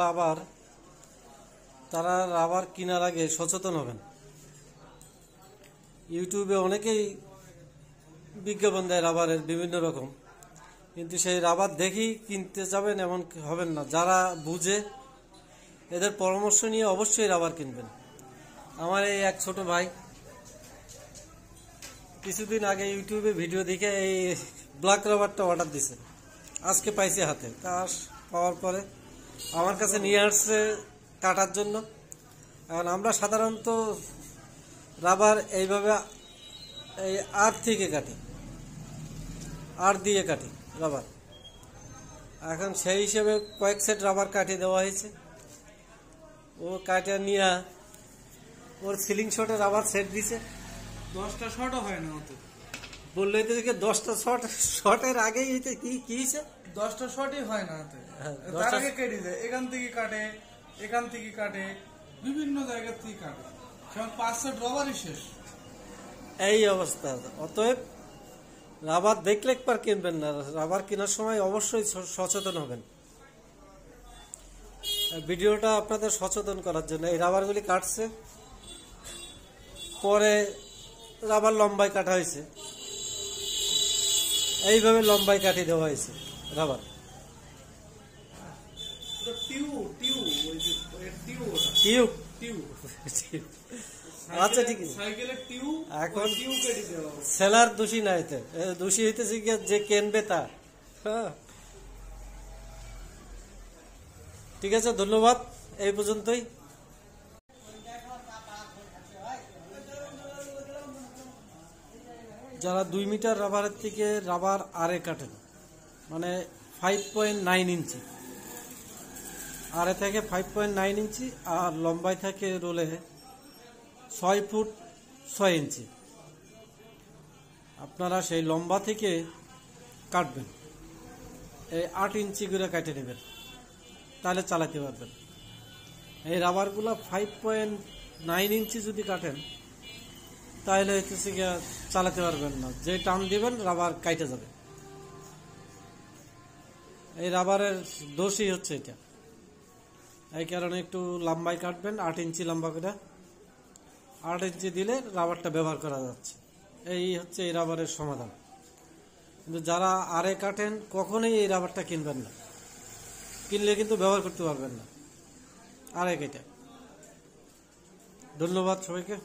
Rubber তারা rubber কেনার আগে সচেতন হবেন। ইউটিউবে অনেকেই বিজ্ঞাপন দেয় রাবারের বিভিন্ন রকম, কিন্তু সেই রাবার দেখেই কিনতে যাবেন এমন হবেন না। যারা বুঝে এদের পরামর্শ নিয়ে অবশ্যই রাবার কিনবেন। আমার এই এক ছোট ভাই কিছুদিন আগে ইউটিউবে ভিডিও দেখে এই ব্ল্যাক রাবারটা অর্ডার দিছে, আজকে পাইছে হাতে। কাজ পাওয়ার পরে আমার কাছে নিয়ে আসছে কাটার জন্য। এখন আমরা সাধারণত রাবার এইভাবে এই আর থেকে কাটি, আর দিয়ে কাটি রাবার। এখন সেই হিসেবে কয়েক সেট রাবার কাটিয়ে দেওয়া হয়েছে। ও কাটিয়ে নিয়ে ওর সিলিং শটে রাবার সেট দিছে। 10টা শটও হয় না হতো, বললে তো 10টা শটের আগেই কি হয়েছে, 10টা শটই হয় না হাতে। তার আগে কেটে যায়, এখান থেকে কাটে, এখান থেকে কাটে, বিভিন্ন জায়গা থেকে কাটে, সব 5 সেট রবারই শেষ। এই অবস্থা। অতএব রাবার দেখলে একবার কিনবেন না, রাবার কেনার সময় অবশ্যই সচেতন হবেন। ভিডিওটা আপনাদের সচেতন করার জন্য। এই রাবারগুলি কাটছে, পরে রাবার লম্বায় কাটা হয়েছে, এইভাবে লম্বায় কাটিয়ে দেওয়া হয়েছে রাবার। আচ্ছা ঠিক আছে, এখন সেলার দোষী না, এতে দোষী হইতেছে যে কেনবে তা। হ্যাঁ ঠিক আছে, ধন্যবাদ। এই পর্যন্তই। যারা 2 মিটার রাবারের থেকে রাবার আরে কাটেন, মানে 5.9 ইঞ্চি আরে থেকে 5.9 ইঞ্চি, আর লম্বায় থাকে রোলে 6 ফুট 6 ইঞ্চি। আপনারা সেই লম্বা থেকে কাটবেন, এই 8 ইঞ্চি করে কাটে নেবেন, তাহলে চালাতে পারবেন। এই রাবারগুলো 5.9 ইঞ্চি যদি কাটেন তাহলে হচ্ছে গিয়ে চালাতে পারবেন না, যে টান দিবেন রাবার কাটে যাবে। এই রাবারের দোষই হচ্ছে এটা। এই কারণে একটু লম্বায় কাটবেন, 8 ইঞ্চি লম্বা করে। 8 ইঞ্চি দিলে রাবারটা ব্যবহার করা যাচ্ছে। এই হচ্ছে এই রাবারের সমাধান। কিন্তু যারা আরে কাটেন কখনোই এই রাবারটা কিনবেন না, কিনলে কিন্তু ব্যবহার করতে পারবেন না আরে কেটে। ধন্যবাদ সবাইকে।